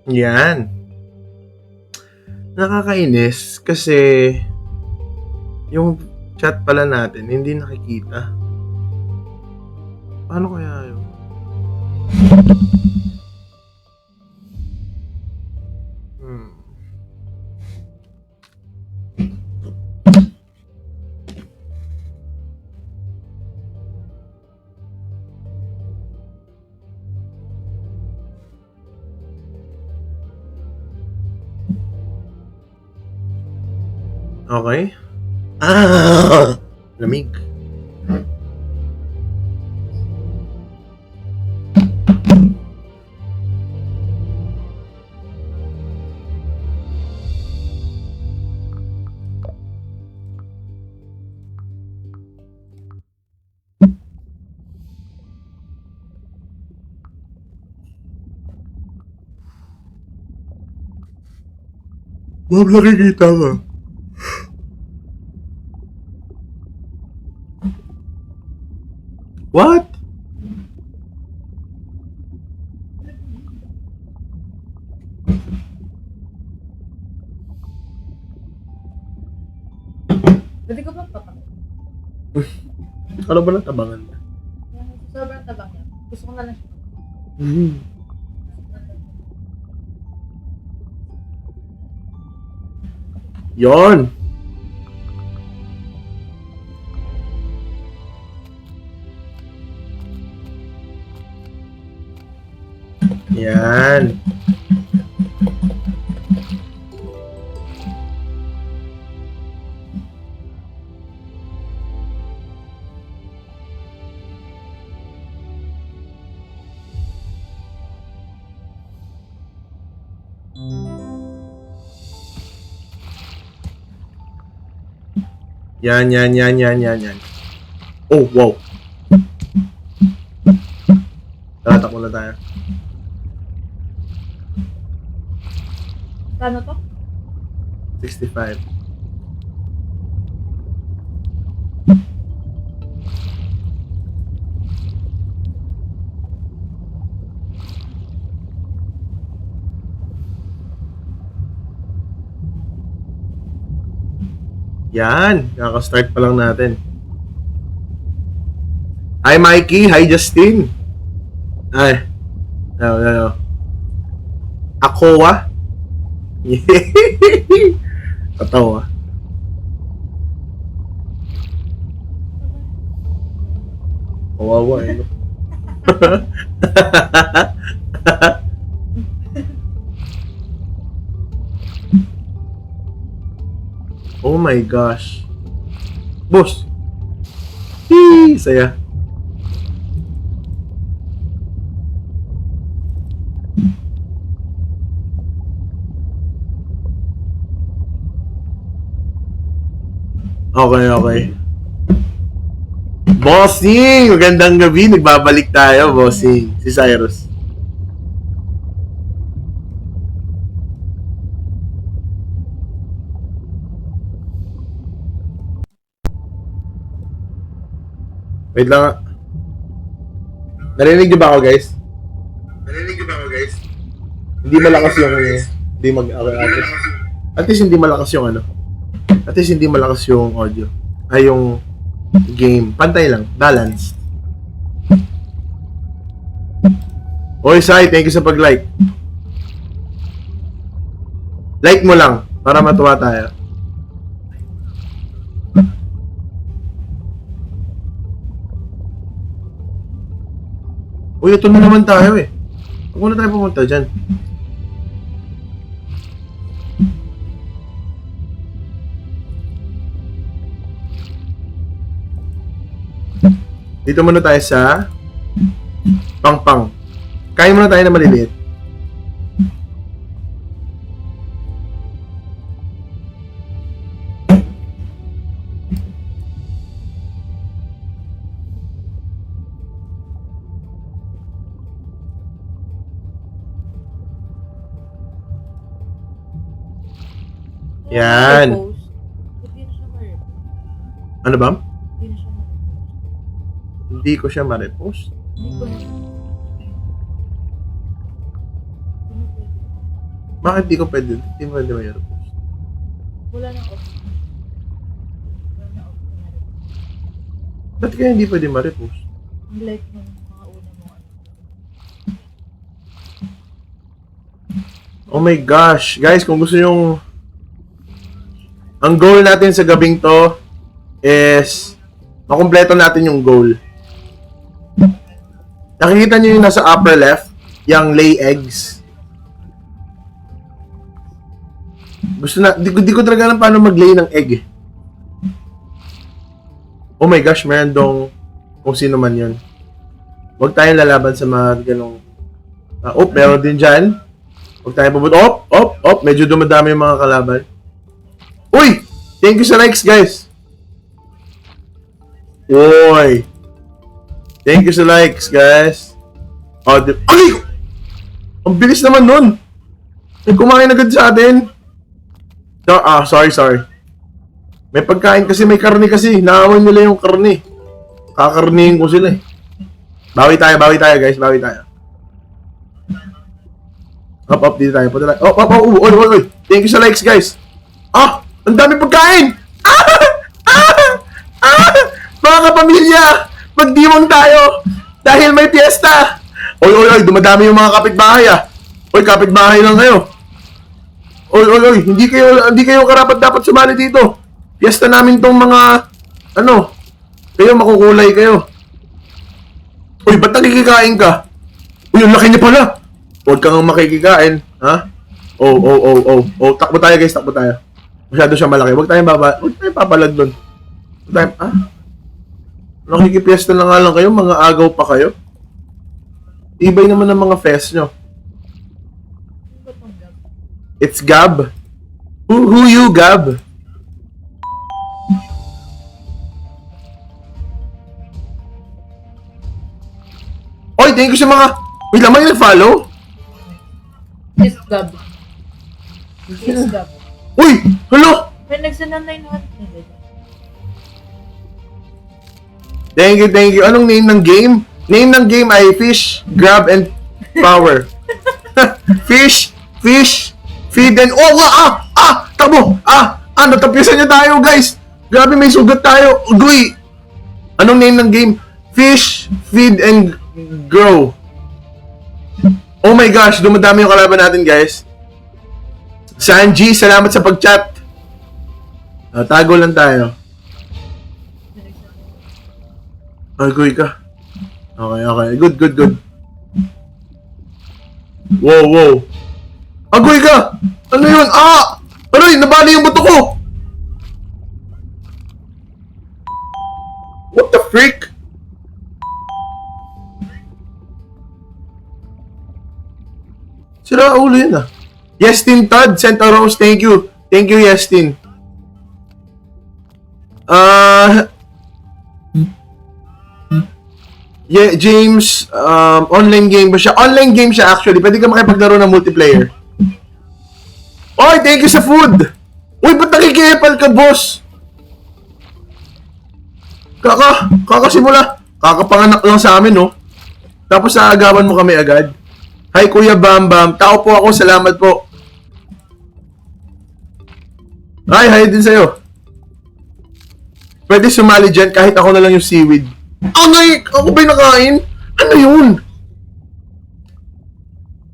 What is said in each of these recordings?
Yan. Nakakainis kasi yung chat pala natin hindi nakikita. Paano kaya yun? Okay. Lamig. Ma'am, nakikita ka. What? Pwede ko ba papakita? Ano ba natabangan? Sobrang tabang yan. Gusto ko na lang siya. Yon. Yan. Yan. Oh, wow. Tara, takbo na tayo. Paano to? 65. Yan, kaka-start pa lang natin. Hi Mikey, hi Justin. Ay, no. Akowa. Katawa. Kawawa eh. No? Oh my gosh. Boss. Hee, saya. Okay. Bossing! Magandang gabi. Nagbabalik tayo, bossing. Si Cyrus. Wait lang. Narinig niyo ba ako, guys? Hindi malakas yung... Hindi at least hindi malakas yung ano. At least hindi malakas yung audio. Ay, yung game. Pantay lang. Balanced. Oy, Sai, thank you sa pag-like. Like mo lang para matuwa tayo. Uy, ito na naman tayo eh. Huwag muna tayo pumunta dyan. Dito muna tayo sa Pangpang. Kain muna tayo na maliliit. Yan. Hindi na siya ma-repost. Ano ba? Hindi na siya ma-repost. Hindi ko siya ma-repost. Hindi ko na. Bakit di ko pwede? Di mo pwede may repost. Wala nang option. Wala nang option na rin. Ba't kaya hindi pwede ma-repost? Unlike nung mga una mo ano. Oh my gosh. Guys, kung gusto yung ang goal natin sa gabing to is makumpleto natin yung goal. Nakikita niyo yung nasa upper left, yung lay eggs. Di ko talaga alam paano mag-lay ng egg eh. Oh my gosh, meron dong kung sino man yun. Huwag tayong lalaban sa mga ganong meron din dyan. Huwag tayong pupunta. Medyo dumadami yung mga kalaban. Uy! Thank you sa likes, guys. Uy! Thank you sa likes, guys. Ay! Ang bilis naman nun. May kumain agad sa atin. Sorry. May pagkain kasi, may karne kasi. Naamoy nila yung karne. Kakarnihin ko sila eh. Bawi tayo, guys. Bawi tayo. Up, dito tayo. Uy. Thank you sa likes, guys. Ang dami pagkain! Mga kapamilya! Magdiwang tayo! Dahil may piyesta! Oy, dumadami yung mga kapitbahay Oy, kapitbahay lang kayo. Oy, hindi kayo karapat dapat sumali dito. Piyesta namin tong mga, kayo makukulay kayo. Uy, ba't nakikikain ka? Uy, ang laki niya pala! Huwag kang makikikain, ha? Takbo tayo guys, takbo tayo. Masyado siya malaki. Huwag tayong papalag doon. Nakikipiesta na nga lang kayo, mga agaw pa kayo. Ibay naman ng mga fest nyo. Ano ba tong gab? It's Gab. Who you, Gab? Oy, thank you sa mga... Wait lang, may nag-follow? Yes, gab. Yes, gab. Uy! Hello! May nagsend ng 900. Thank you. Anong name ng game? Name ng game ay Fish, Grab, and Power. Fish, Feed, and... Tabo! Natapyasan niya tayo, guys! Grabe, may sugat tayo. Uy! Anong name ng game? Fish, Feed, and Grow. Oh my gosh, dumadami yung kalaban natin, guys. Sanji, salamat sa pag-chat. Tago lang tayo. Agoy ka. Okay. Good. Wow. Agoy ka! Ano yun? Aray! Nabali yung buto ko! What the freak? Sira ulo yun Yestin Todd sent a rose. Thank you. Thank you, Yestin. James, online game ba siya? Online game siya actually. Pwede ka makipaglaro ng multiplayer. Oy, thank you sa food! Uy, ba't nakikipal ka, boss? Kakasimula. Kakapanganak lang sa amin, no? Tapos naagawan mo kami agad. Hi, Kuya Bambam. Tao po ako. Salamat po. Hi din sa'yo. Pwede sumali dyan kahit ako na lang yung seaweed. Ako ba'y nakain? Ano yun?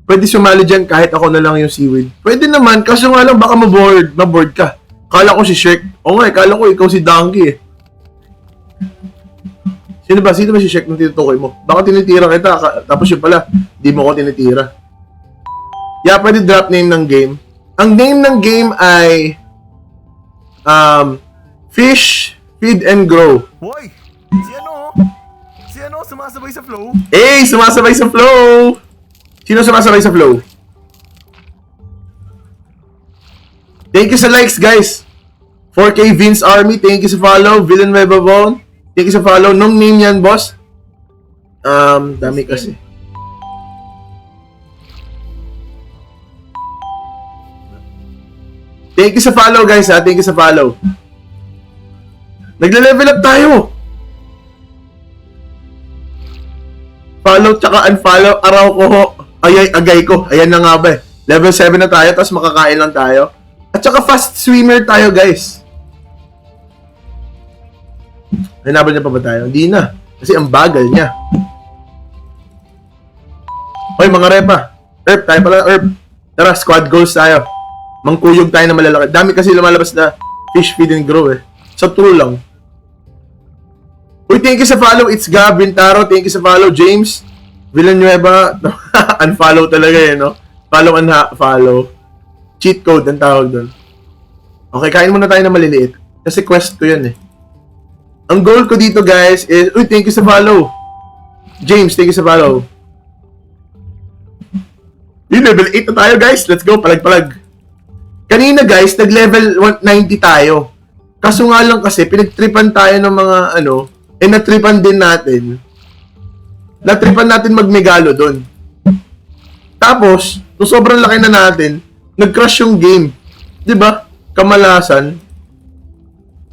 Pwede sumali dyan kahit ako na lang yung seaweed. Pwede naman, kaso nga lang baka maboard ka. Kala ko si Shrek. Kala ko ikaw si Donkey Sino ba si Shrek nung tinutukoy mo? Baka tinitira kita, tapos yun pala, di mo ko tinitira. Yeah, pwede drop name ng game. Ang name ng game ay Fish, Feed, and Grow. Boy! Si ano? Sumasabay sa flow? Sumasabay sa flow! Sino sumasabay sa flow? Thank you sa likes, guys. 4K Vince Army, thank you sa follow. Villanueva Von, thank you sa follow. Nung name yan, boss? Dami kasi. Thank you sa follow, guys, Thank you sa follow. Nagle-level up tayo. Follow tsaka unfollow. Araw ko ho. Agay ko. Ayan na nga ba Level 7 na tayo, tapos makakain lang tayo. At saka fast swimmer tayo, guys. Hinabol niya pa ba tayo? Hindi na. Kasi ang bagal niya. Hoy, mga repa. Erp, tayo pala, Erp. Tara, squad goals tayo. Mangkuyog tayo na malalaki. Dami kasi lumalabas na fish feed and grow eh. Sa true lang. Uy, thank you sa follow. It's Gab Bintaro. Thank you sa follow. James Villanueva. Unfollow talaga eh, no? Follow and follow. Cheat code ang tawag doon. Okay, kain muna tayo na maliliit. Kasi quest ko yan eh. Ang goal ko dito, guys, is... Uy, thank you sa follow. James, thank you sa follow. Yung level 8 na tayo, guys. Let's go, palag-palag. Kanina, guys, nag-level 190 tayo. Kaso nga lang kasi, pinagtripan tayo ng mga, natripan din natin. Natripan natin mag-megalo doon. Tapos, nung sobrang laki na natin, nag-crash yung game. 'Di ba? Kamalasan.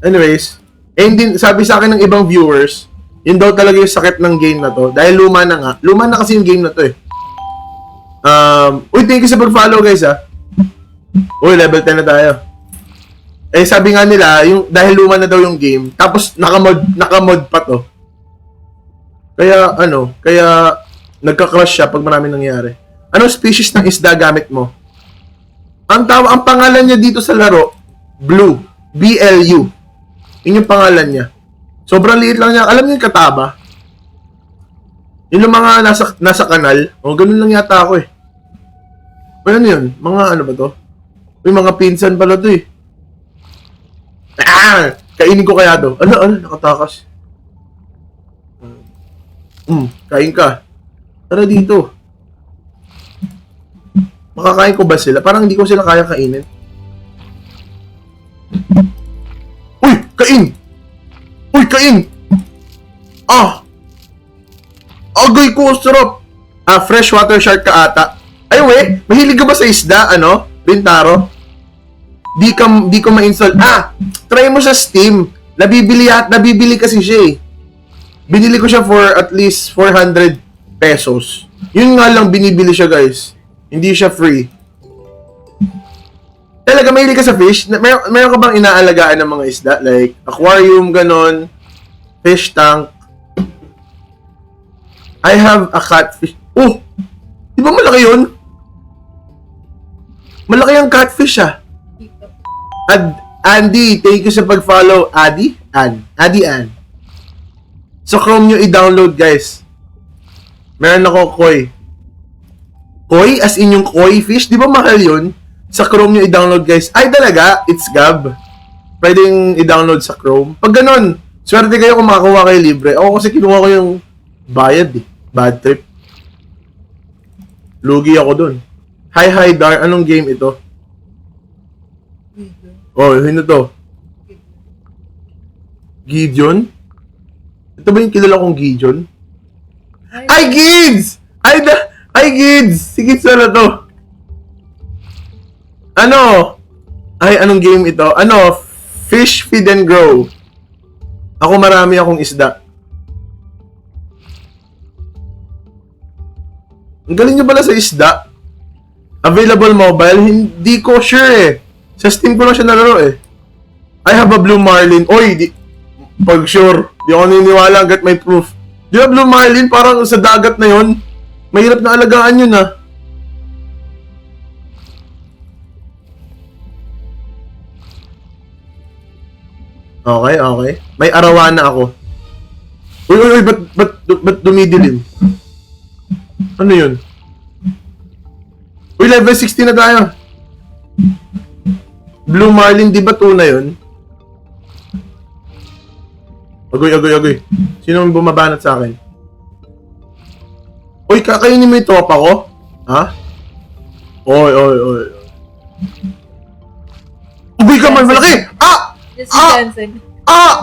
Anyways, hindi, sabi sa akin ng ibang viewers, yun daw talaga yung sakit ng game na to. Dahil luma na nga. Luma na kasi yung game na to eh. Uy, thank you sa pag-follow, guys, ha. Uy, level 10 na tayo. Eh, sabi nga nila, yung, dahil luma na daw yung game, tapos nakamod pa to. Kaya, kaya nagka-crush siya pag marami nangyari. Anong species ng isda gamit mo? Ang pangalan niya dito sa laro, Blue. B-L-U. Yun yung pangalan niya. Sobrang liit lang niya. Alam niyo yung kataba? Yun yung mga nasa kanal. O, ganun lang yata ako eh. Ano yun? Mga ano ba to? May mga pinsan pala to eh. Kainin ko kaya to. Nakatakas. Kain ka. Tara dito. Makakain ko ba sila? Parang hindi ko sila kaya kainin. Uy! Kain! Uy! Kain! Agay ko! Sarap! Freshwater shark ka ata. Ay, we! Mahilig ka ba sa isda? Bintaro? Di ko ma-install. Try mo sa Steam. Nabibili kasi siya eh. Binili ko siya for at least 400 pesos. Yun nga lang binibili siya, guys. Hindi siya free. Talaga, mahilig ka sa fish? Meron ka bang inaalagaan ng mga isda? Like, aquarium, ganon. Fish tank. I have a catfish. Oh! Di ba malaki yun? Malaki ang catfish, Dito. Andy, thank you sa pag-follow. Andy Ann. Sa Chrome nyo i-download, guys. Meron ako koi. Koi? As in yung koi fish? Di ba mahal yun? Sa Chrome nyo i-download, guys. Ay, talaga? It's Gab. Pwedeng i-download sa Chrome. Pag ganun, swerte kayo kung makakuha kayo libre. Ako kasi kinuha ko yung bayad eh. Bad trip. Lugi ako dun. Hi, Dar. Anong game ito? Oh, ano to? Gideon? Ito ba yung kilala kong Gideon? Ay, Gids! Ay, Gids! Sige, sana to. Anong game ito? Fish, feed, and grow. Ako marami akong isda. Ang galing nyo pala sa isda. Available mobile? Hindi ko sure eh. Sa Steam ko lang siya nalaro eh. I have a blue marlin. Oy, pag sure. Di ako naniniwala hanggat may proof. Di ba blue marlin? Parang sa dagat na yon. Mahirap na alagaan yun ah. Okay. May arawana ako. Uy, ba't dumidilim? Ano yun? Uy, level 16 na tayo. Blue marlin, di ba tuna yun? Agoy. Sino ang bumabanat sa akin? Uy, kakainin mo yung tropa ko? Ha? Oy. Uy ka man, malaki! Yes, si Jensen.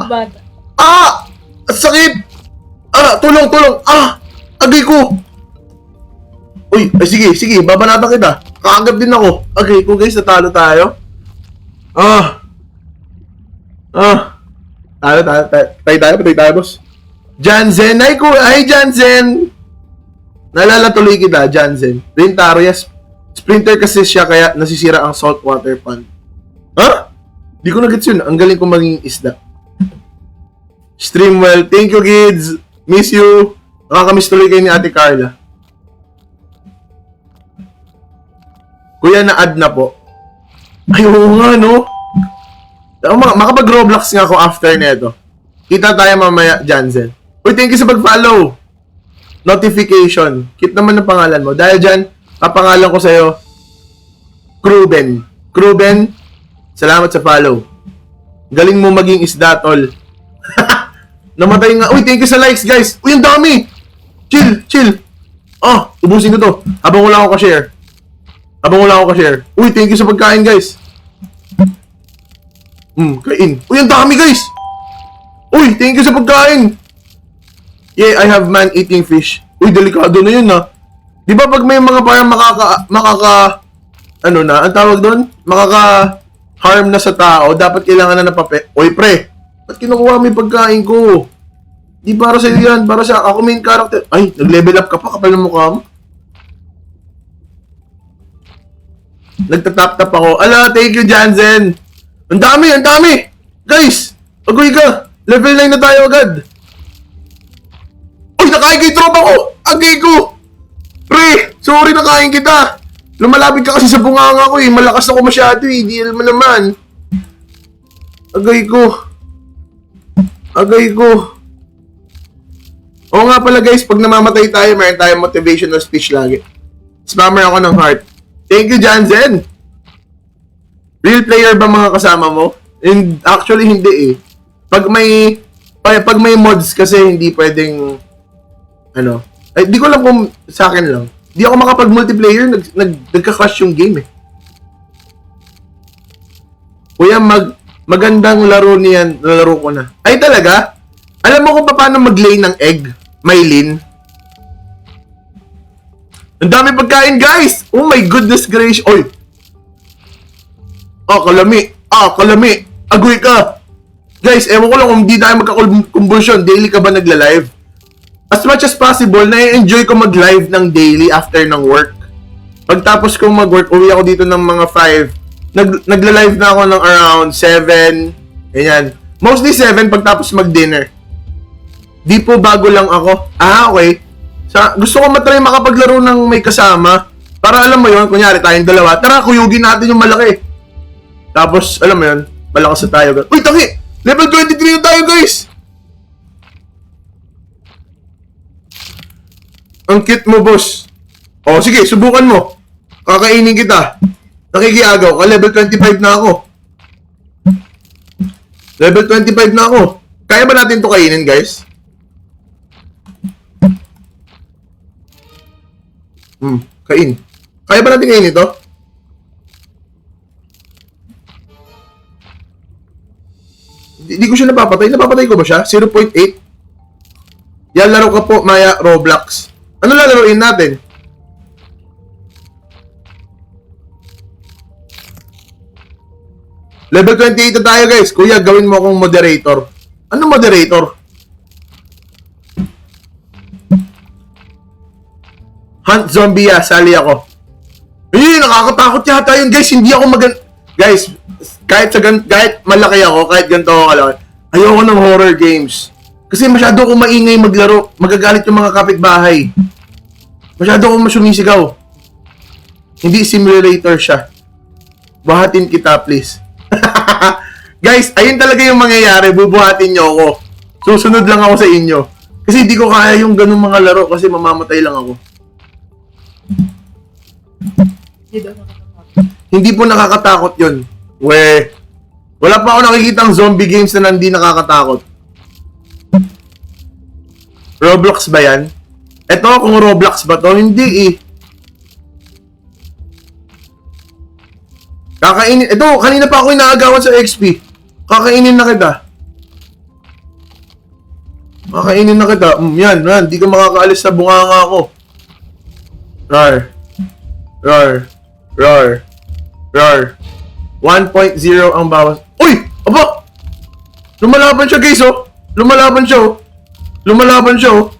Bata. Sakit! Tulong! Agay ko! Uy, sige, babanatan kita. Kaagap din ako. Okay, kung guys, natalo tayo. Patay tayo, boss. Jansen, hi Jansen! Nalala tuloy kita, Jansen. Bintaro, yes. Sprinter kasi siya kaya nasisira ang saltwater pond. Ha? Di ko na-gets yun. Ang galing ko maging isda. Stream well. Thank you, kids. Miss you. Nakakamiss tuloy kayo ni Ate Carla. Kuya, na-add na po. Ay, oo nga, no? Makapag-Roblox nga ako after nito. Kita tayo mamaya, Jansen. Uy, thank you sa pag-follow. Notification. Keep naman ang pangalan mo. Dahil dyan, papangalan ko sa'yo, Kruben. Kruben, salamat sa follow. Galing mo maging isda, tol. Namatay nga. Uy, thank you sa likes, guys. Uy, ang dami. Chill, chill. Ah, ubusin ko to. Habang wala ako ka-share. Uy, thank you sa pagkain, guys. Kain. Uy, ang dami, guys. Uy, thank you sa pagkain. Yeah, I have man eating fish. Uy, delikado na yun, ha. Di ba pag may mga parang ano na, ang tawag doon? Makaka-harm na sa tao, dapat kailangan na ng papel. Uy, pre, ba't kinukuha mo yung pagkain ko? Di para sa'yo yan, para sa ako main character. Ay, nag-level up ka pa, kapal ng mukha mo. Nagtatap-tap ako. Ala, thank you, Jansen. Ang dami, ang dami. Guys, agoy ka. Level 9 na tayo agad. Uy, nakain kay tropa ko. Agay ko. Pre, sorry nakain kita. Lumalapit ka kasi sa bunganga ko eh. Malakas ako masyado eh. Deal mo naman. Agay ko. Oo nga pala guys, pag namamatay tayo, mayroon tayong motivational speech lagi. Spammer ako ng heart. Thank you, Jansen. Real player ba mga kasama mo? And actually, hindi eh. Pag may mods kasi hindi pwedeng ano. Ay, di ko alam kung sa akin lang. Di ako makapag-multiplayer, nagka-crash yung game eh. Kuya, magandang laro niyan, nalaro ko na. Ay talaga? Alam mo kung paano mag-lay ng egg, Maylin? Ang dami pagkain, guys! Oh my goodness gracious! Oy! Kalami! Agoy ka! Guys, ewan ko lang kung hindi tayo magka-conversion. Daily ka ba nagla-live? As much as possible, na-enjoy ko mag-live ng daily after ng work. Pagtapos kong mag-work, uwi ako dito ng mga 5. Nagla-live na ako ng around 7. Ganyan. Mostly 7 pagtapos mag-dinner. Di po bago lang ako. Okay. Gusto ko matry makapaglaro ng may kasama. Para alam mo yun, kunyari tayong dalawa. Tara, kuyugin natin yung malaki. Tapos, alam mo yun, malakas na tayo. Uy, tangi! Level 23 na tayo, guys! Ang cute mo, boss. O, sige, subukan mo. Kakainin kita. Nakikiagaw ka, level 25 na ako. Level 25 na ako. Kaya ba natin to kainin, guys? Kain. Kaya ba natin kainin ito? Hindi ko siya napapatay. Napapatay ko ba siya? 0.8? Yan, laro ka po, Maya, Roblox. Ano lalaroin natin? Level 28 na tayo, guys. Kuya, gawin mo akong moderator. Ano moderator? Hunt zombie sali ako. Nakakatakot yata yun, guys. Hindi ako Guys, kahit malaki ako, kahit ganito ako kalaki, ayoko ng horror games. Kasi masyado akong maingay maglaro. Magagalit yung mga kapitbahay. Masyado akong masumisigaw. Hindi simulator siya. Buhatin kita, please. Guys, ayun talaga yung mangyayari. Bubuhatin nyo ako. Susunod lang ako sa inyo. Kasi hindi ko kaya yung ganung mga laro kasi mamamatay lang ako. Hindi po nakakatakot yun. Wala pa ako nakikitang zombie games na hindi nakakatakot. Roblox ba yan? Eto, kung Roblox ba to? Hindi eh. Kakainin. Ito, kanina pa ako inaagawan sa XP. Kakainin na kita. Yan. Di ka makakaalis sa bunganga ko. Roar. 1.0 ang bawas. Uy! Aba! Lumalaban siya, guys, oh. Lumalaban siya, oh.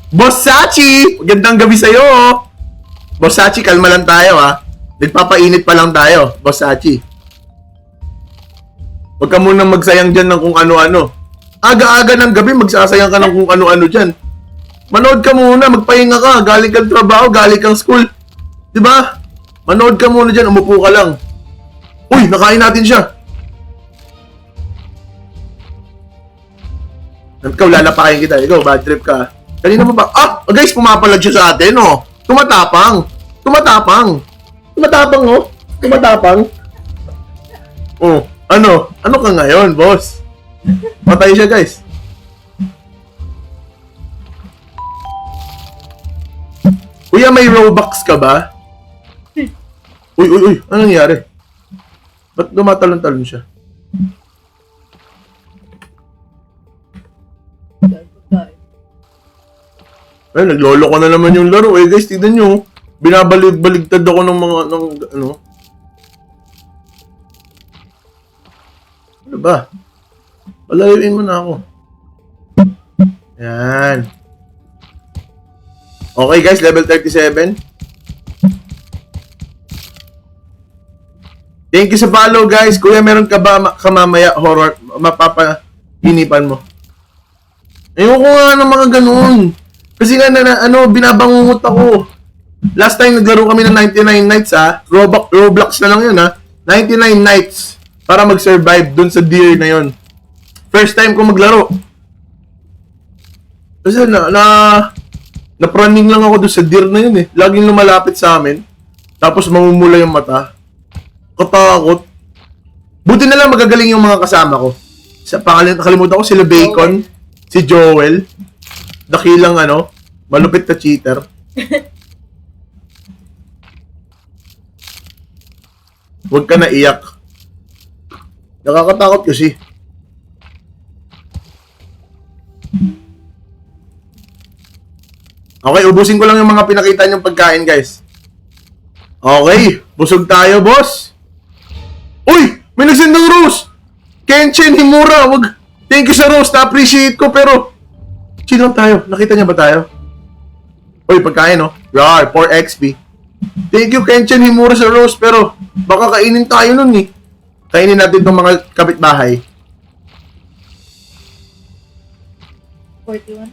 Boss Sachi! Magandang gabi sa'yo, oh. Boss Sachi, kalma lang tayo ha. Nagpapainit pa lang tayo, Boss Sachi. Huwag ka munang magsayang dyan ng kung ano-ano. Aga-aga ng gabi, magsasayang ka ng kung ano-ano dyan. Manood ka muna, magpahinga ka. Galing kang trabaho, galing kang school. Diba? Manood ka muna dyan, umupo ka lang. Uy, nakain natin siya. Ikaw, lalapakin kita. Ikaw, bad trip ka. Kanina mo ba? Guys, pumapalag siya sa atin, oh. Tumatapang. Tumatapang. Tumatapang, oh. Tumatapang. Oh, ano? Ano ka ngayon, boss? Patay siya, guys. Kuya, may Robux ka ba? Uy. Anong nangyari? Ba't dumatalon-talon siya? Ay, naglolo ko na naman yung laro. Eh, guys, tignan nyo. Binabalig-baligtad ako ng mga, ano. Ano ba? Palayuin mo na ako. Yan. Okay, guys, level 37. Thank you sa follow, guys. Kuya, meron ka ba kamamaya horror mapapahinipan mo? Ayoko nga ng mga ganun. Kasi nga binabangungot ako. Last time naglaro kami ng 99 nights Roblox na lang yun 99 nights para mag-survive dun sa deer na yun. First time ko maglaro. Kasi napraning lang ako dun sa deer na yun eh. Laging lumalapit sa amin. Tapos mamumula yung mata. Katakot. Buti na lang magagaling yung mga kasama ko. Nakalimutan ko sila Bacon, si Joel. Dakilang malupit na cheater. Huwag ka na iyak. Nakakatakot kasi. Okay, ubusin ko lang yung mga pinakita niyong pagkain, guys. Okay, busog tayo, boss. Uy! May nagsend ng rose! Kenshin Himura, wag. Thank you sa rose, na-appreciate ko, pero chill lang tayo. Nakita niya ba tayo? Uy, pagkain, no? Rar, 4XP. Thank you, Kenshin Himura sa rose, pero baka kainin tayo nun, eh. Kainin natin itong mga kapitbahay. 41.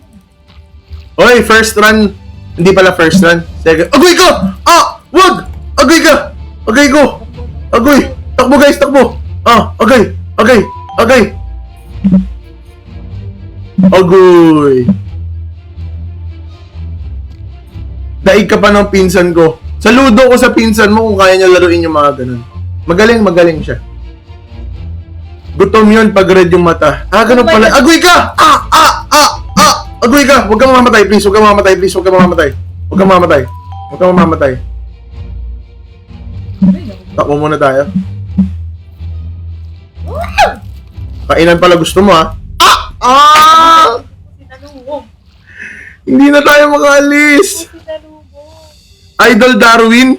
Uy, first run. Hindi pala first run. Second. Agoy ka! Wag! Agoy ka! Agoy ko! Agoy! Takbo, guys, takbo! Agoy! Agoy! Agoy! Agoy! Daig ka pa ng pinsan ko. Saludo ko sa pinsan mo kung kaya niya laruin yung mga ganun. Magaling siya. Gutom yun pag red yung mata. Ganun pala. Agoy ka! Agoy ka! Huwag kang mamamatay, please. Huwag kang mamamatay, please. Huwag kang mamamatay. Huwag kang mamamatay. Huwag kang mamamatay. Takbo muna tayo. Kainan pala gusto mo, ha? Sinalubog. Hindi na tayo makaalis. Sinalubog. Idol Darwin.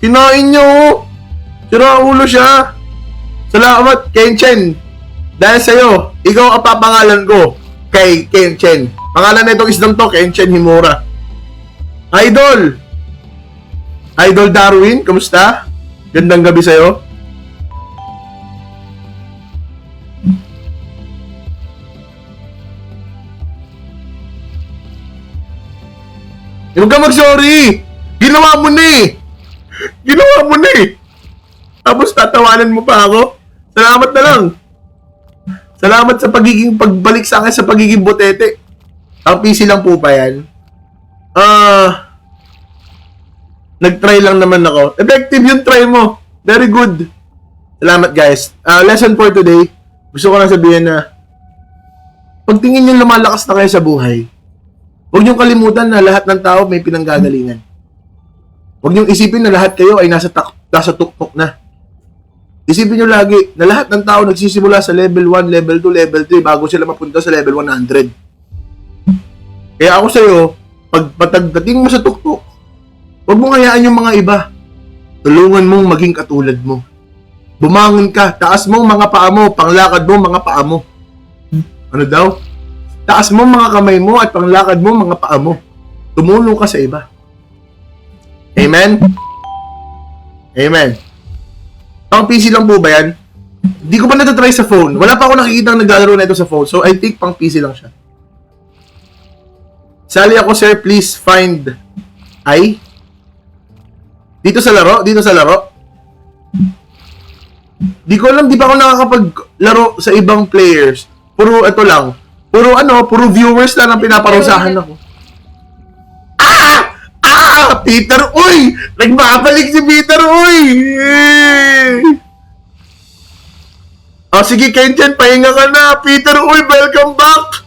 Kinain niyo, oh. Sira ulo siya. Salamat, Kenshin. Dahil sa'yo, ikaw ang papangalan ko kay Kenshin. Pangalan na itong isdang to, Kenshin Himura. Idol! Idol Darwin, kamusta? Gandang gabi sa'yo. Huwag ka mag-sorry! Ginawa mo na eh! Ginawa mo na eh! Tapos tatawanan mo pa ako? Salamat na lang! Salamat sa pagbalik sa akin sa pagiging botete. Ang PC lang po pa yan. Nag-try lang naman ako. Effective yung try mo. Very good. Salamat, guys. Lesson for today. Gusto ko lang sabihin na pagtingin nyo lumalakas na kayo sa buhay, huwag niyong kalimutan na lahat ng tao may pinanggagalingan. Huwag niyong isipin na lahat kayo ay nasa tuktok na. Isipin nyo lagi na lahat ng tao nagsisimula sa level 1, level 2, level 3 bago sila mapunta sa level 100. Kaya ako sa'yo, pag patagdating mo sa tuktok, huwag mong hayaan yung mga iba. Tulungan mong maging katulad mo. Bumangon ka, taas mo mga paa mo, panglakad mo mga paa mo. Ano daw? Taas mo mga kamay mo at panglakad mo mga paa mo. tumulong ka sa iba. Amen? Amen. Pang PC lang po ba yan? Di ko pa natatry sa phone. Wala pa ako nakikita naglalaro na ito sa phone. So, I think pang PC lang siya. Sali ako, sir. Please find... Ay? Dito sa laro? Dito sa laro? Di ko alam. Di pa ako nakakapaglaro sa ibang players. Puro ito lang. Puro puro viewers lang ang pinaparusahan ako. Peter, uy! Nagbabalik si Peter, uy! Sige, Kenchen, pahinga ka na. Peter, uy, welcome back!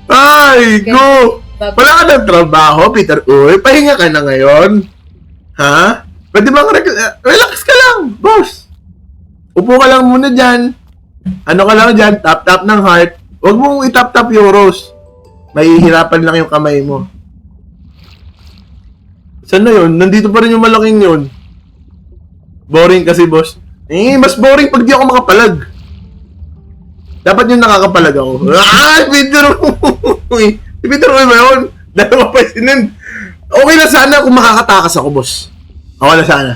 Ay, go! Wala ka ng trabaho, Peter, uy. Pahinga ka na ngayon. Ha? Pwede bang relax ka lang, boss. Upo ka lang muna dyan. Ano ka lang dyan? Tap-tap ng heart. Huwag mong itap-tap yung rose. Mahihirapan lang yung kamay mo. Saan na yun? Nandito pa rin yung malaking yun. Boring kasi, boss. Mas boring pag di ako makapalag. Dapat yung nakakapalag ako. Peter! Si Peter ba yun? Dalawa pa sinin. Okay na sana kung makakatakas ako, boss. Okay na sana.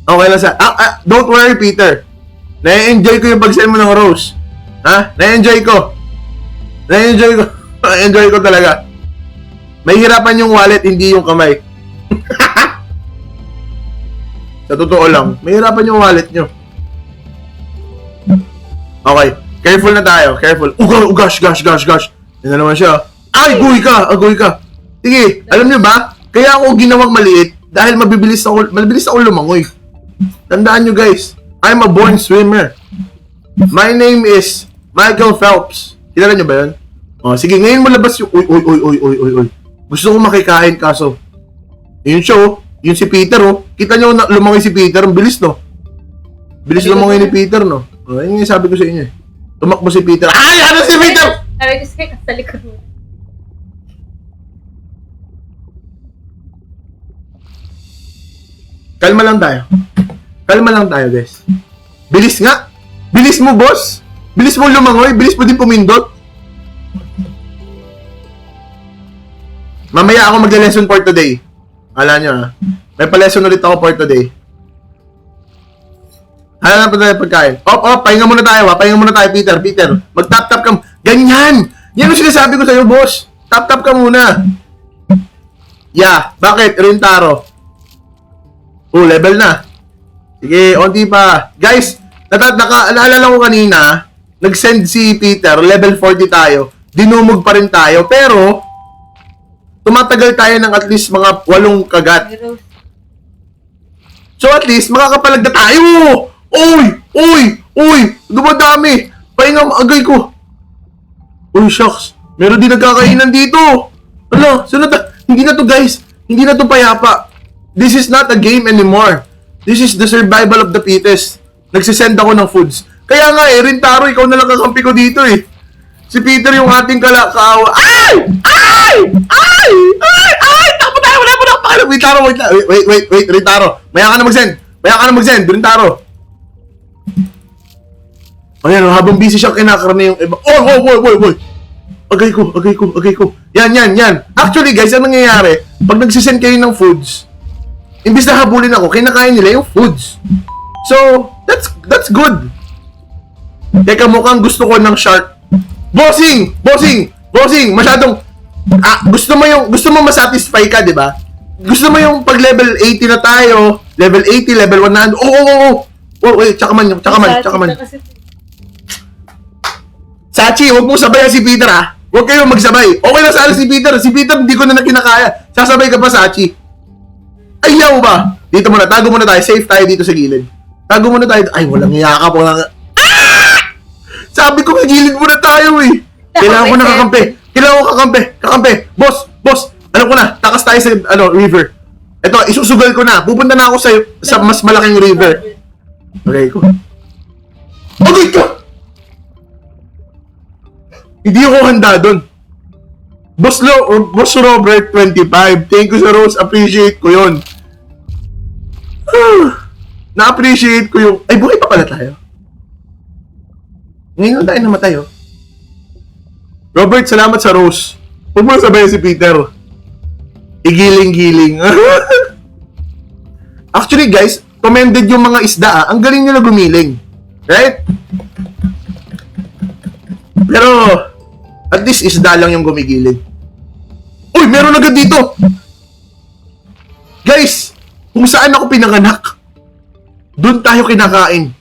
Okay na sana. Don't worry, Peter. Na-enjoy ko yung pag-send mo ng rose. Ha? Na-enjoy ko. Na-enjoy ko talaga. Mahihirapan yung wallet, hindi yung kamay. Sa totoo lang, mahirapan yung wallet nyo. Okay, careful na tayo, careful. Gosh. Yan na naman siya. Ay, agoy ka. Sige, alam nyo ba? Kaya ako ginawang maliit dahil mabilis ako lumangoy. Tandaan nyo guys, I'm a born swimmer. My name is Michael Phelps. Kilala nyo ba yun? Sige, ngayon mo labas yung uy. Gusto ko makikain kaso yun siya, yun si Peter, Kita nyo lumangoy si Peter, ang bilis, no? Bilis lumangoy ni Peter, no? Yun yung sabi ko sa inyo, Tumakbo si Peter. Ay, ano si Peter? Sabi ko sa'yo, sa likod mo. Kalma lang tayo, guys. Bilis nga. Bilis mo, boss. Bilis mo lumangoy, bilis mo din pumindot. Mamaya ako mag-lesson for today. Alam nyo, may pa-lesson ulit ako for today. Hala na pa tayo pagkain. Pahinga muna tayo, Pahinga muna tayo, Peter. Mag-tap-tap ka. Ganyan! Yan ang sinasabi ko sa'yo, boss. Tap-tap ka muna. Yeah, bakit? Rintaro. Level na. Sige, onti pa. Guys, naalala ko kanina, nag-send si Peter, level 40 tayo. Dinumog pa rin tayo, pero tumatagal tayo ng at least mga 8 kagat. So at least, makakapalag na tayo! Uy! Dumadami! Pahinga agay ko! Uy, shucks! Meron din nagkakainan dito! Ano? Hindi na to guys! Hindi na to payapa! This is not a game anymore! This is the survival of the fittest! Nagsisend ako ng foods. Kaya nga Rintaro, ikaw na lang kakampi ko dito Si Peter yung ating kaawa. Ay! Takbo tayo! Wala mo na pakialam! Wait, Rintaro. Maya ka na mag-send. Rintaro. Ayan, habang busy siya, kinakarami yung iba. Oy! Agay ko. Yan. Actually, guys, ang nangyayari, pag nagsisend kayo ng foods, imbis na habulin ako, kinakain nila yung foods. So, that's good. Teka, mukhang gusto ko ng shark. Bossing! Masyadong gusto mo masatisfy ka, 'di ba? Gusto mo yung pag level 80 na tayo, level 80, level 100. Wait, tsaka man. Sachi, huwag mo sabayan si Peter, Huwag kayong magsabay. Okay na sana si Peter. Si Peter, hindi ko na kinakaya. Sasabay ka pa, Sachi. Ayaw ba? Dito muna, tago muna tayo. Safe tayo dito sa gilid. Tago muna tayo. Ay, walang yakap. Sabi ko, gilid muna tayo, Kailangan ko na kakampi. Boss. Alam ko na, takas tayo sa, river. Ito, isusugal ko na. Pupunta na ako sa mas malaking river. Okay ko. Okay ka! Hindi ako handa doon. Boss Robert 25. Thank you sa Rose. Appreciate ko yun. Na-appreciate ko yung... Ay, buhay pa pala tayo. Ngayon tayo namatay, Robert, salamat sa Rose. Huwag mo sabayan si Peter. Igiling-giling. Actually guys, commended yung mga isda Ang galing nila gumiling. Right? Pero, at least isda lang yung gumigiling. Uy, meron agad dito! Guys, kung saan ako pinanganak, doon tayo kinakain.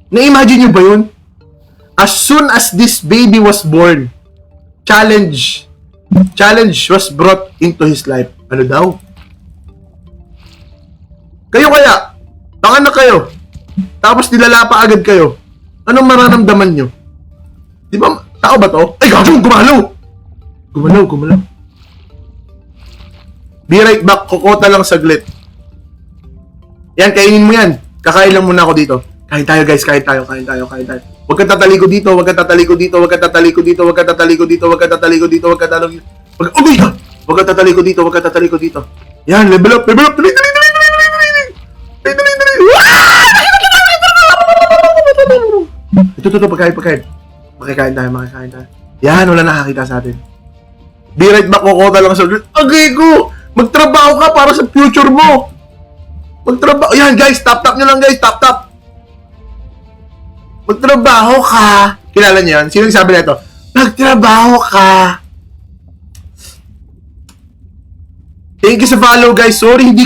Na-imagine nyo ba yun? As soon as this baby was born, challenge was brought into his life. Ano daw? Kayo kaya, panganak kayo, tapos nilala pa agad kayo, anong mararamdaman nyo? Di ba, tao ba to? Ay, gagawin, gumalaw! Gumalaw. Be right back, kukota lang saglit. Yan, kainin mo yan. Kakain lang muna ako dito. Kain tayo guys, kain tayo. Huwag ka tataliko dito. Uy ka! Huwag ka tataliko dito. Yan, level up. Dali. Ito, pagkain. Makikain tayo. Yan, wala nakakita sa atin. Be right back, kukota lang saglit. Agay ko! Magtrabaho ka para sa future mo. Magtrabaho. Yan guys, tap nyo lang guys. Tap. Magtrabaho ka. Kilala niyo yan? Sino nagsabi na ito? Magtrabaho ka. Thank you sa follow guys. Sorry, hindi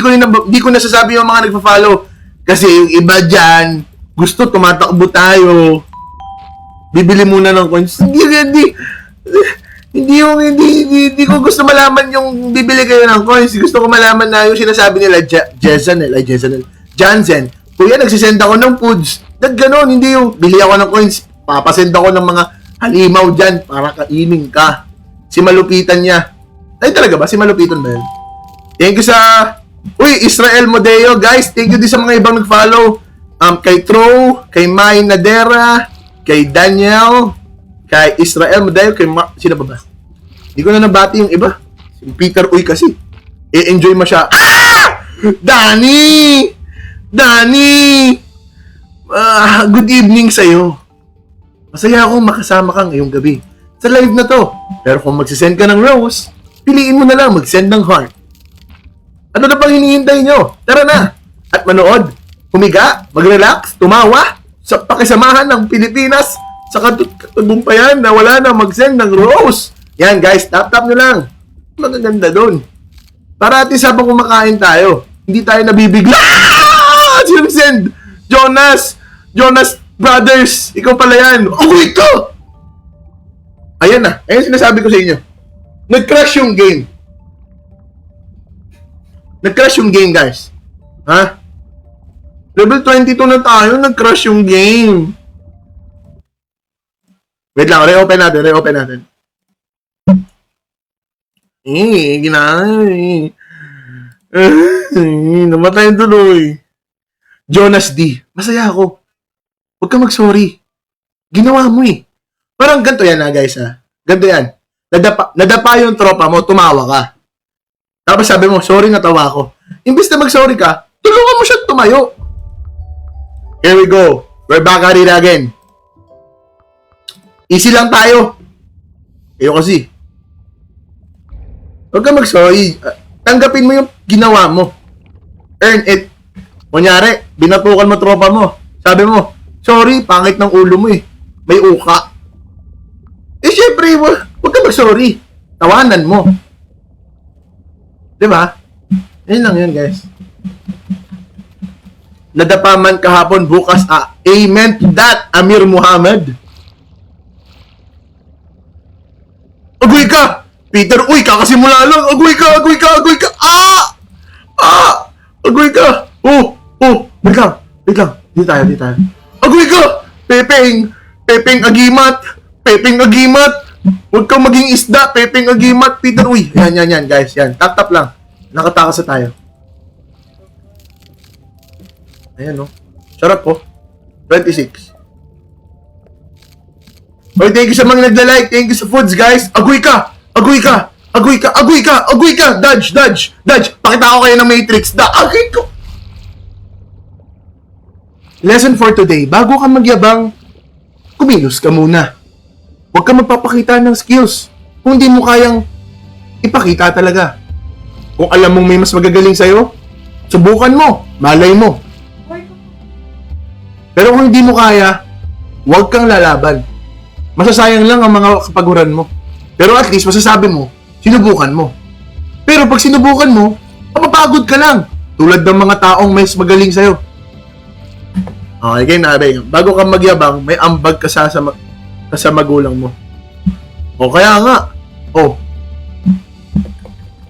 ko nasasabi yung mga nagpa-follow. Kasi yung iba dyan, gusto tumatakbo tayo. Bibili muna ng coins. Hindi ko gusto malaman yung bibili kayo ng coins. Gusto ko malaman na yung sinasabi nila Jansen. Kuya, nagsisend ako ng foods. Ganon, hindi yung bili ako ng coins. Papasend ako ng mga halimaw dyan para kainin ka. Si malupitan niya. Ay talaga ba? Si malupitan ba yun? Thank you sa... Uy, Israel Modeo. Guys, thank you din sa mga ibang nag-follow. Kay Tro, kay May Nadera, kay Daniel, kay Israel Modeo, kay sino ba? Hindi ko na nabati yung iba. Si Peter Uy kasi. I-enjoy mo siya. Ah! Danny! Good evening sa'yo. Masaya akong makasama ka ngayong gabi sa live na to. Pero kung magsisend ka ng rose, piliin mo na lang mag-send ng heart. Ano na bang hinihintay nyo? Tara na! At manood, humiga, mag-relax, tumawa sa pakisamahan ng Pilipinas sa katugumpayan na wala na mag-send ng rose. Yan guys, tap nyo lang. Magaganda dun. Para at least habang kumakain tayo, hindi tayo nabibigla. Sino send? Jonas Brothers. Ikaw pala yan. Oh, ito! Ayan na. Ayan sinasabi ko sa inyo. Nag-crash yung game. Guys. Ha? Level 22 na tayo. Nag-crash yung game. Wait lang. Reopen natin. Ginay. Namatay tuloy. Jonas D. Masaya ako. Huwag ka mag-sorry. Ginawa mo eh. Parang ganito yan guys Ganito yan. Nadapa yung tropa mo, tumawa ka. Tapos sabi mo, sorry natawa ako. Imbis na mag-sorry ka, tulungan mo siya tumayo. Here we go. We're back at it again. Easy lang tayo. Kayo kasi. Huwag ka mag-sorry. Tanggapin mo yung ginawa mo. Earn it. Kunyari, binatukan mo tropa mo. Sabi mo, sorry, pangit ng ulo mo eh. May uka. Eh, syempre, huwag ka mag-sorry. Tawanan mo. Diba? Yan lang yun, guys. Nadapa man kahapon, bukas, amen to that, Amir Muhammad. Agoy ka! Peter, uy, kakasimula lang. Agoy ka! Agoy ka! Wait lang. Di tayo. Agoy ka! Pepeng agimat. Huwag kang maging isda. Pepeng agimat. Peter, uy. Yan, guys. Yan. Tap lang. Nakatakas na tayo. Ayan, no? Sarap po. 26. Oy, thank you sa mga nagla-like. Thank you sa foods, guys. Agoy ka! Dodge! Pakita ko kayo ng Matrix. Agoy ko! Lesson for today. Bago ka magyabang, kumilos ka muna. Huwag ka magpapakita ng skills kung hindi mo kayang ipakita talaga. Kung alam mong may mas magagaling sa'yo, subukan mo, malay mo. Pero kung hindi mo kaya, huwag kang lalaban. Masasayang lang ang mga kapaguran mo. Pero at least masasabi mo, sinubukan mo. Pero pag sinubukan mo, mapapagod ka lang. Tulad ng mga taong mas magaling sa'yo. Okay, kayo nabi. Bago ka magyabang, may ambag ka sa magulang mo. O kaya nga,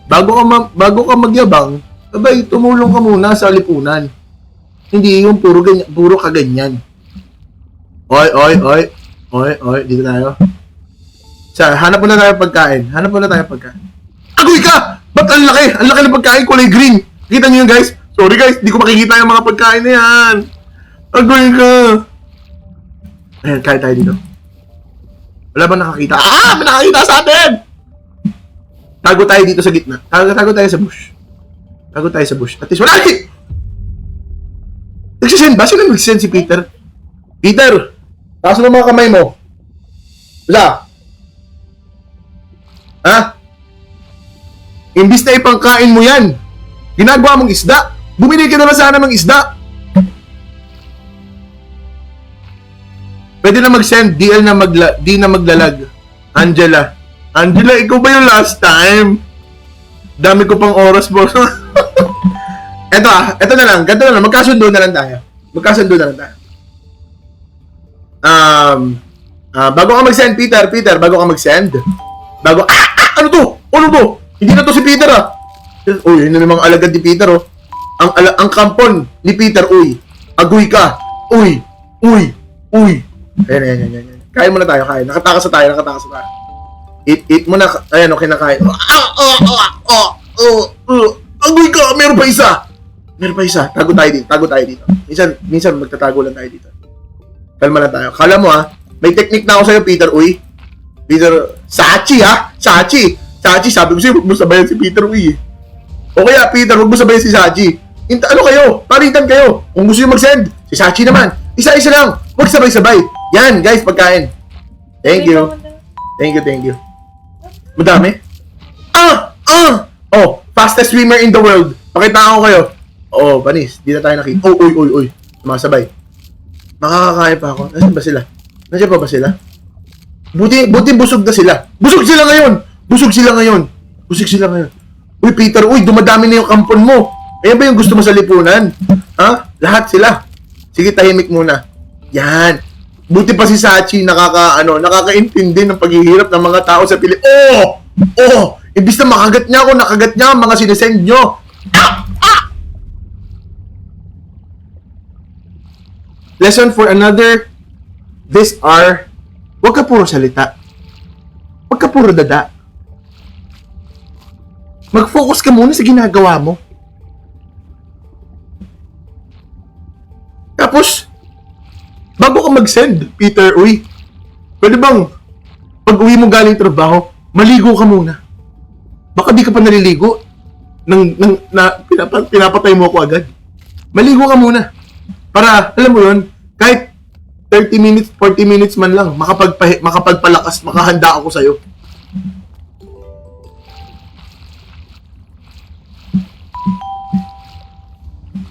bago ka magyabang, abay, tumulong ka muna sa lipunan. Hindi yung puro kaganyan. Oy, dito tayo. Hanap muna tayo pagkain. Agoy ka! Ba't ang laki? Ang laki ng pagkain, kulay green. Kita niyo yun, guys? Sorry, guys. Di ko makikita yung mga pagkain na yan. Agoy ka! Ayan, kain tayo dito. Wala ba nakakita? May nakakita sa atin! Tago tayo dito sa gitna. Tago tayo sa bush. At least wala! Nagsisend ba? Sino nagsisend si Peter? Peter! Taas mo mga kamay mo. Wala. Ha? Imbis na ipangkain mo yan. Ginagawa mong isda. Bumili ka na lang sana ng isda. Pwede na mag-send. Di na maglalag. Angela, ikaw ba yung last time? Dami ko pang oras, boss. Ito na lang. Ganito na lang. Magkasundo na lang tayo. Bago ka mag-send, Peter, bago ka mag-send. Ano to? Hindi na to si Peter, ah. Uy, yun na namang alagad ni Peter, oh. Ang kampon ni Peter, uy. Agoy ka. Uy. Ayan. Kain muna tayo, kain. Nakatakas na tayo. Eat mo na. Ayan, okay na kain. Agoy ka, meron pa isa. Tago tayo dito. Minsan magtatago lang tayo dito. Kalma lang tayo. Kala mo, may technique na ako sa'yo, Peter, uy. Sachi, sabi ko sa'yo, huwag mo sabayan si Peter, uy. O kaya, Peter, huwag mo sabayan si Sachi. Ano kayo? Paritan kayo. Kung gusto nyo mag-send, si Sachi naman. Isa-isa lang. Huwag sabay-sabay. Yan, guys, pagkain. Thank you. Madami. Fastest swimmer in the world. Pakita ko kayo. Panis. Di na tayo nakita. Uy. Sumasabay. Makakakain pa ako. Nasaan ba sila? Buti busog na sila. Busog sila ngayon. Uy, Peter, dumadami na yung kampon mo. Ayan ba yung gusto mo sa lipunan? Ha? Lahat sila. Sige, tahimik muna. Yan. Buti pa si Sachi nakakaintindi ng paghihirap ng mga tao sa Pilipinas. Imbis na makagat niya ako, nakagat niya ang mga sinesend nyo. Lesson for another. These are, huwag ka puro salita. Huwag ka puro dada. Mag-focus ka muna sa ginagawa mo. Tapos, bago ka mag-send, Peter, pwede bang, pag uwi mo galing trabaho, maligo ka muna. Baka di ka pa naliligo. Pinapatay mo ako agad. Maligo ka muna. Para, alam mo yun, kahit 30 minutes, 40 minutes man lang, makapagpalakas, makahanda ako sa'yo.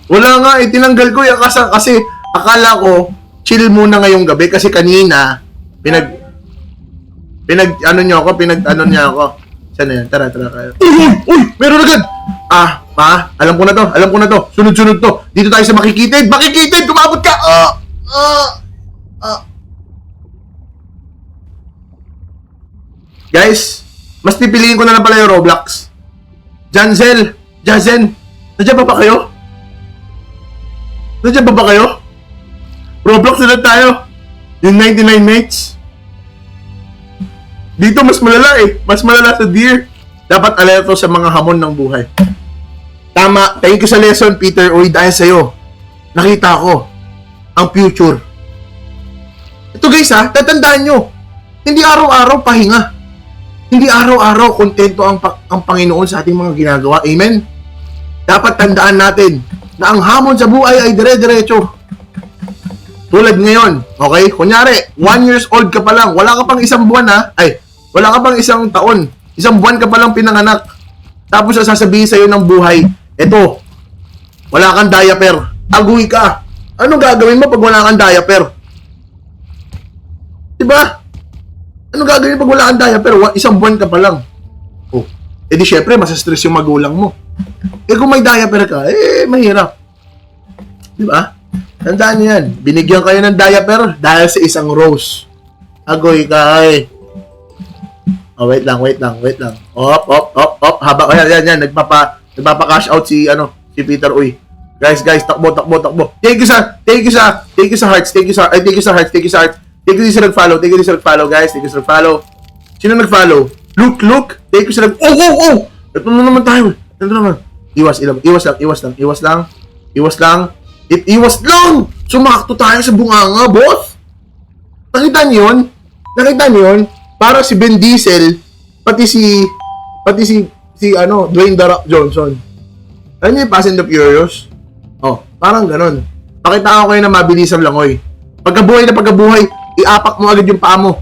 Wala nga, tinanggal ko yung kasi akala ko, chill muna ngayong gabi kasi kanina, pinag-ano niya ako. Saan na yan? Tara kayo. Uy! Meron agad! Alam ko na to. Sunod-sunod to. Dito tayo sa Makikitid! Kumabot ka! Guys, mas pipiliin ko na lang pala yung Roblox. Jazen, nandiyan ba kayo? Roblox na tayo. Yung 99 mates. Dito mas malala Mas malala sa deer. Dapat alerto sa mga hamon ng buhay. Tama. Thank you sa lesson, Peter. Dahil sa'yo, nakita ko ang future. Ito guys tatandaan nyo. Hindi araw-araw pahinga. Hindi araw-araw kontento ang Panginoon sa ating mga ginagawa. Amen? Dapat tandaan natin na ang hamon sa buhay ay dire-diretso. Tulad ngayon, okay? Kunyari, 1 years old ka pa lang, wala ka pang isang buwan wala ka pang isang taon. Isang buwan ka pa lang pinanganak. Tapos sasabihin sa'yo ng buhay, eto, wala kang diaper. Agoy ka. Ano gagawin mo pag wala kang diaper? Diba? Ano gagawin pag wala kang diaper? Isang buwan ka pa lang. Oh, edi syempre, masastress yung magulang mo. Eh kung may diaper ka, mahirap. Diba? Tandaan niyo yan. Binigyan kayo ng diaper dahil sa isang rose. Agoy ka, Oh, wait lang. Op. Haba, yan. Nagpapa-cash out si Peter Uy. Guys, takbo. Thank you sa hearts. Thank you sa hearts. Thank you sa nag-follow, guys. Thank you sa nag-follow. Sino nag-follow? Luke. Thank you sa Oh! Ito na naman tayo. Ito naman. Iwas lang. Sumakto tayo sa bunganga, boss. Nakita niyo yun? Para si Ben Diesel, pati si Dwayne The Rock Johnson. Alam niyo yung Fast and the Furious? Oh, parang ganon. Pakita ko kayo na mabilis ang langoy. Pagkabuhay, iapak mo agad yung paa mo.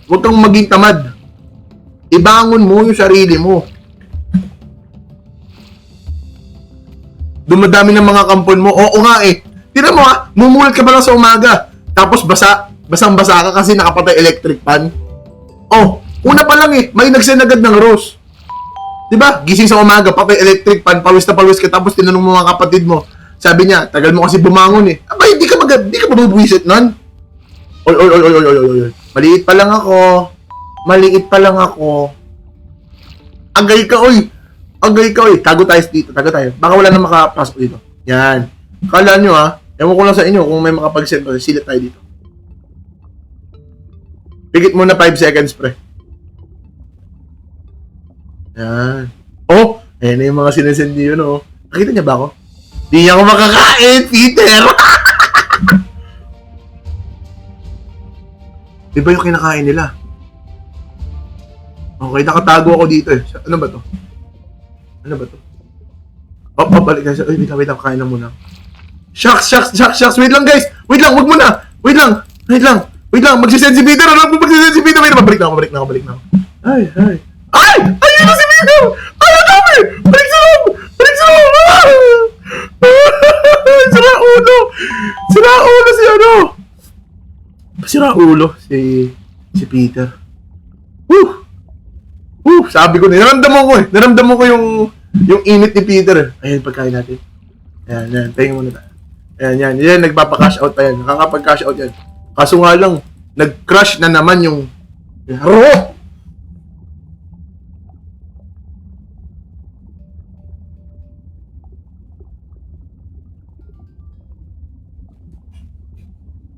Huwag kang maging tamad. Ibangon mo yung sarili mo. Dumadami ng mga kampon mo. Oo nga eh. Tira mo mumulat ka pa lang sa umaga. Tapos basang-basa ka kasi nakapatay electric fan. Oh, una pa lang may nagsend agad ng rose. Diba? Gising sa umaga, patay electric fan, pawis ka, tapos tinanong mo mga kapatid mo. Sabi niya, tagal mo kasi bumangon Aba, hindi ka mabubuisit nun. Oy. Maliit pa lang ako. Agay ka, oy. Tago tayo dito. Baka wala na makapasok dito. Yan. Kala nyo, ewan ko lang sa inyo kung may makapag-send. Silit tayo dito. Pigit muna 5 seconds, pre. Yan. Oh, ayan na yung mga sinesend niyo, no? Nakita niya ba ako? Di ako makakain, Peter! Iba yung kinakain nila. Okay, nakatago ako dito Ano ba to? Balik tayo. Wait lang, kain na muna. Shucks. Wait lang, guys. Wait lang, wag muna. Wait lang. Magsisend si Peter. Alam mo magsisend si Peter. Wait, balik na ako. Ay! Ayun na si Peter! Ay, ang dami! Balik sa loob! Sira ulo si Peter. Sabi ko naramdaman ko yung init ni Peter. Ayan, pagkain natin. Ayan, tingin muna tayo. Ayan, nagpapa-cash out pa yan. Nakakapag-cash out yan. Kaso nga lang, nag-crash na naman yung laro.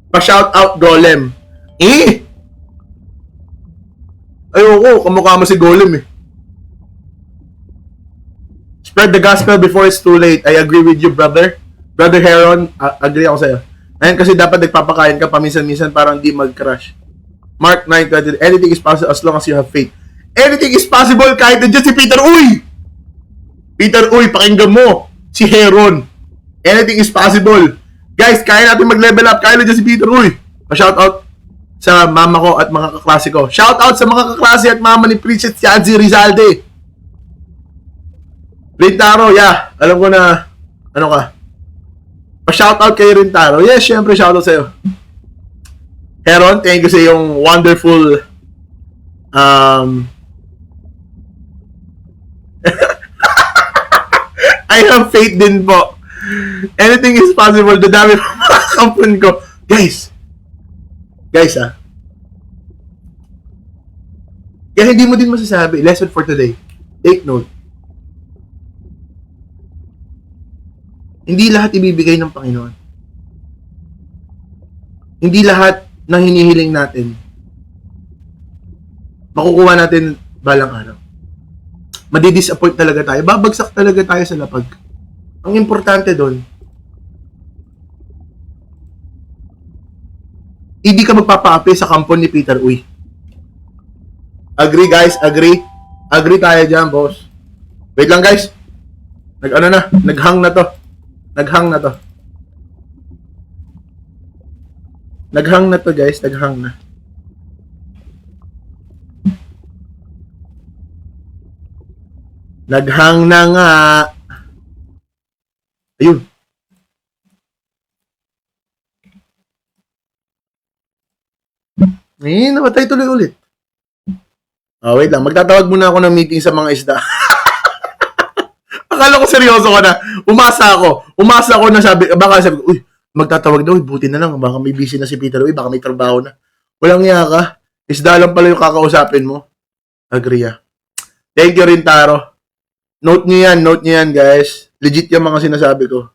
Pa-shout out Golem. Ayoko, kamukha mo si Golem Spread the gospel before it's too late. I agree with you, brother. Brother Heron, agree ako sa'yo. Ayan, kasi dapat nagpapakain ka paminsan-minsan para hindi mag-crash. Mark 9:20, anything is possible as long as you have faith. Anything is possible kahit nandiyan si Peter Uy! Peter Uy, pakinggan mo. Si Heron. Anything is possible. Guys, kaya natin mag-level up. Kaya nandiyan si Peter Uy. Pa-shoutout sa mama ko at mga kaklase ko. Shoutout sa mga kaklase at mama ni Princess Yancy Rizalde. Rintaro, yeah. Alam ko na, ka. Pa-shoutout kay Rintaro. Yes, syempre, shoutout sa'yo. Heron, thank you sa yung wonderful, I have faith din po. Anything is possible. Dadami pa mga kampun ko. Guys, kaya hindi mo din masasabi. Lesson for today. Take note. Hindi lahat ibibigay ng Panginoon. Hindi lahat ng hinihiling natin makukuha natin balang araw. Madidisappoint talaga tayo. Babagsak talaga tayo sa lapag. Ang importante doon, hindi ka magpapaapi sa kampon ni Peter Uy. Agree, guys? Agree? Agree tayo dyan, boss. Wait lang, guys. Naghang na to. Naghang na to, guys. Naghang na. Naghang na nga. Ayun. Namatay tuloy ulit. Wait lang. Magtatawag muna ako ng meeting sa mga isda. Akala ko seryoso ka na. Umasa ako na baka sabi ko, uy, magtatawag daw. Buti na lang. Baka may busy na si Peter. Uy, baka may trabaho na. Walang iya ka. Isda lang pala yung kakausapin mo. Agree ah. Thank you rin, Taro. Note nyo yan, guys. Legit yung mga sinasabi ko.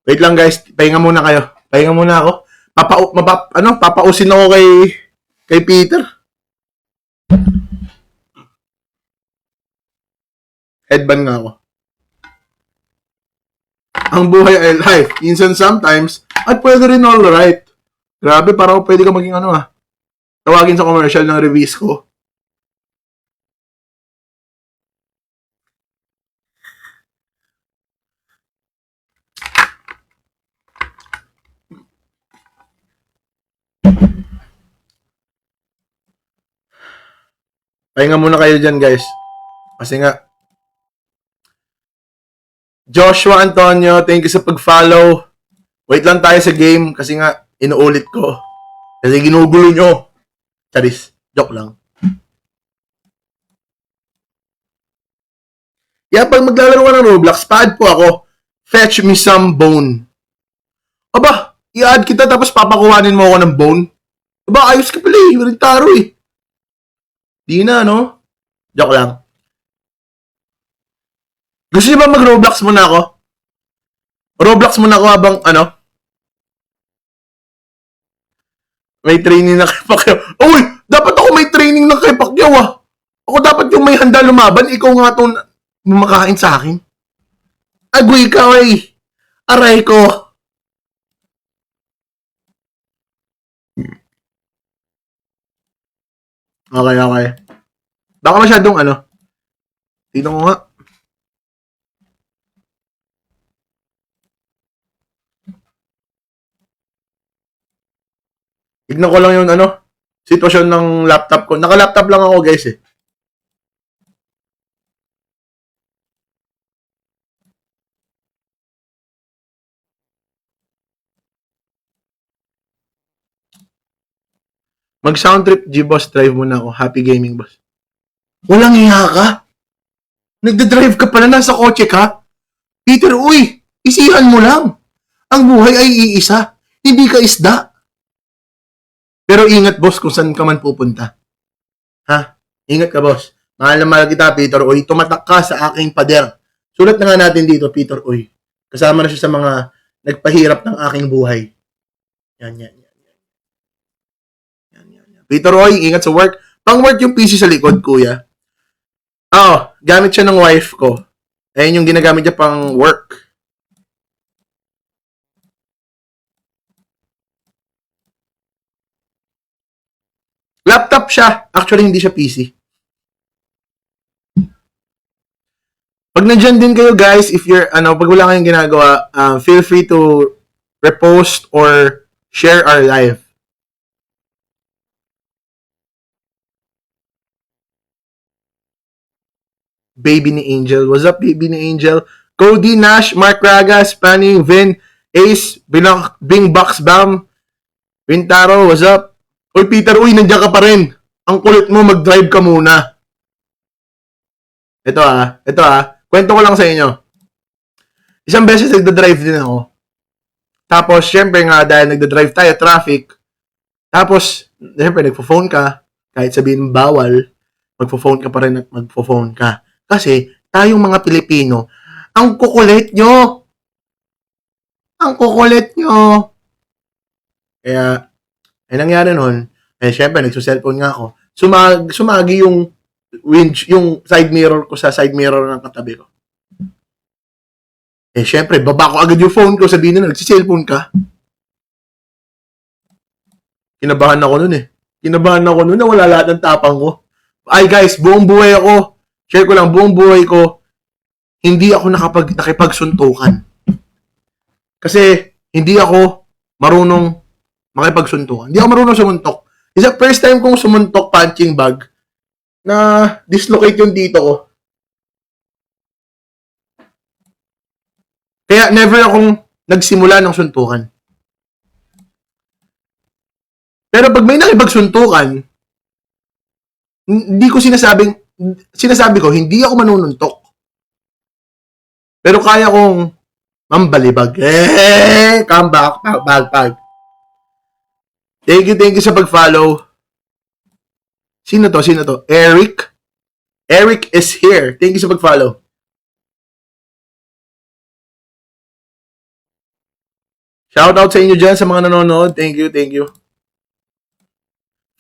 Wait lang, guys. Pahinga muna kayo. Pahinga muna ako. Papausin ako kay Peter. Headband nga ako. Ang buhay ay life. Minsan sometimes, at pwede rin alright. Grabe, parang pwede ka maging tawagin sa commercial ng reviews ko. Pahinga muna kayo dyan, guys. Kasi nga, Joshua Antonio, thank you sa pag-follow. Wait lang tayo sa game kasi nga, inuulit ko. Kasi ginugulo nyo. Charis, joke lang. Pag maglalaro ka ng Roblox, pa-add po ako. Fetch me some bone. Aba, i-add kita tapos papakuhanin mo ako ng bone. Aba, ayos ka pala eh. Walang taro eh. Di na, no? Joke lang. Gusto niyo ba mag-Roblox muna ako? Roblox muna ako habang may training na kay Pacquiao. Uy! Dapat ako may training na kay Pacquiao ah. Ako dapat yung may handa lumaban. Ikaw nga itong makain sa akin. Agoy ka eh. Aray ko. Okay. Baka masyadong Tignan ko nga. Tignan ko lang yung sitwasyon ng laptop ko. Naka-laptop lang ako, guys eh. Mag-sound trip, G-Boss, drive muna ako. Happy gaming, boss. Walang iya ka? Nagda-drive ka pala, nasa kotse ka? Peter, uy! Isihan mo lang. Ang buhay ay iisa. Hindi ka isda. Pero ingat, boss, kung saan ka man pupunta. Ha? Ingat ka, boss. Mahal na mahal kita, Peter, uy. Tumatak ka sa aking pader. Sulat na nga natin dito, Peter, uy. Kasama na siya sa mga nagpahirap ng aking buhay. Yan. Peter Roy, ingat sa work. Pang-work yung PC sa likod, kuya. Gamit siya ng wife ko. Ayun yung ginagamit niya pang work. Laptop siya. Actually, hindi siya PC. Pag nandyan din kayo, guys, if you're, pag wala kayong ginagawa, feel free to repost or share our live. Baby ni Angel. What's up, baby ni Angel? Cody, Nash, Mark Raga, Spanning, Vin, Ace, Bing Box Bam, Wintaro, what's up? Uy, Peter, uy, nandiyan ka pa rin. Ang kulit mo, mag-drive ka muna. Ito kwento ko lang sa inyo. Isang beses nagda-drive din ako. Tapos, syempre nga, dahil nagda-drive tayo, traffic. Tapos, syempre, nagpo-phone ka. Kahit sabihin bawal, magpo-phone ka pa rin at magpo-phone ka. Kasi, tayong mga Pilipino, ang kukulit nyo. Ang kukulit nyo. Kaya, ay nangyari nun, syempre, nagsuselfone nga ako. Sumagi yung side mirror ko sa side mirror ng katabi ko. Syempre, baba ko agad yung phone ko, sabihin na, nagsiselfone ka. Kinabahan ako nun na wala lahat ng tapang ko. Ay guys, buong buhay ako. Share ko lang, buong buhay ko, hindi ako nakipagsuntukan. Kasi hindi ako marunong makipagsuntukan. Hindi ako marunong sumuntok. Isa first time kong sumuntok punching bag na dislocate yung dito ko. Kaya never akong nagsimula ng suntukan. Pero pag may nakipagsuntukan, hindi ko sinasabi ko, hindi ako manununtok. Pero kaya kong mambalibag. Come back, bag. Thank you sa pag-follow. Sino to? Eric? Eric is here. Thank you sa pag-follow. Shoutout sa inyo dyan sa mga nanonood. Thank you.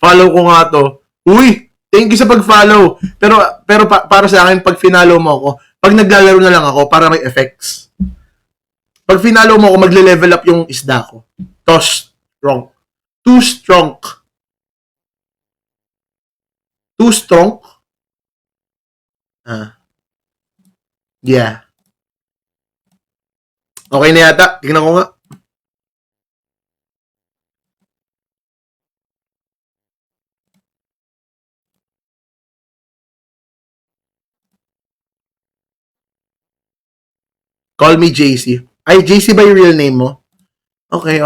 Follow ko nga to. Uy! Thank you sa pag-follow. Pero para sa akin, pag finalo mo ako, pag naglalaro na lang ako, para may effects. Pag finalo mo ako, magle-level up yung isda ko. Too strong. Yeah. Okay na yata. Tingnan ko nga. Call me JC. Ay, JC ba yung real name mo? Okay.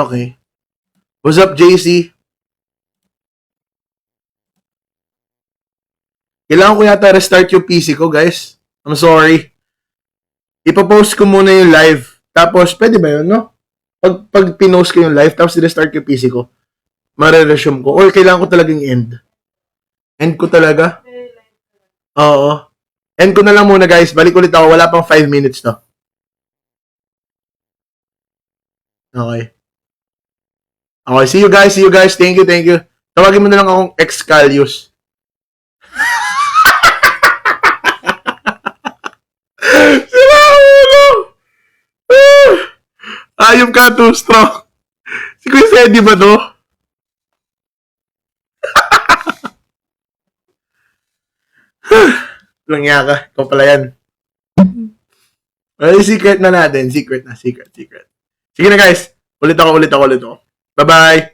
What's up, JC? Kailangan ko yata restart yung PC ko, guys. I'm sorry. Ipapost ko muna yung live. Tapos, pwede ba yun, no? Pag pinost ko yung live, tapos restart yung PC ko, mare-resume ko. Or kailangan ko talagang end. End ko talaga? Oo. End ko na lang muna, guys. Balik ulit ako. Wala pang 5 minutes, no? Okay. See you guys. Thank you. Tawagin mo na lang akong Excalius. Sila ulo! Ayop ka, too strong. Si Kuya Sedi ba to? Langya ka. Ikaw pala yan. Ay, secret na natin. Secret. Sige na, guys. Ulit ako. Bye-bye.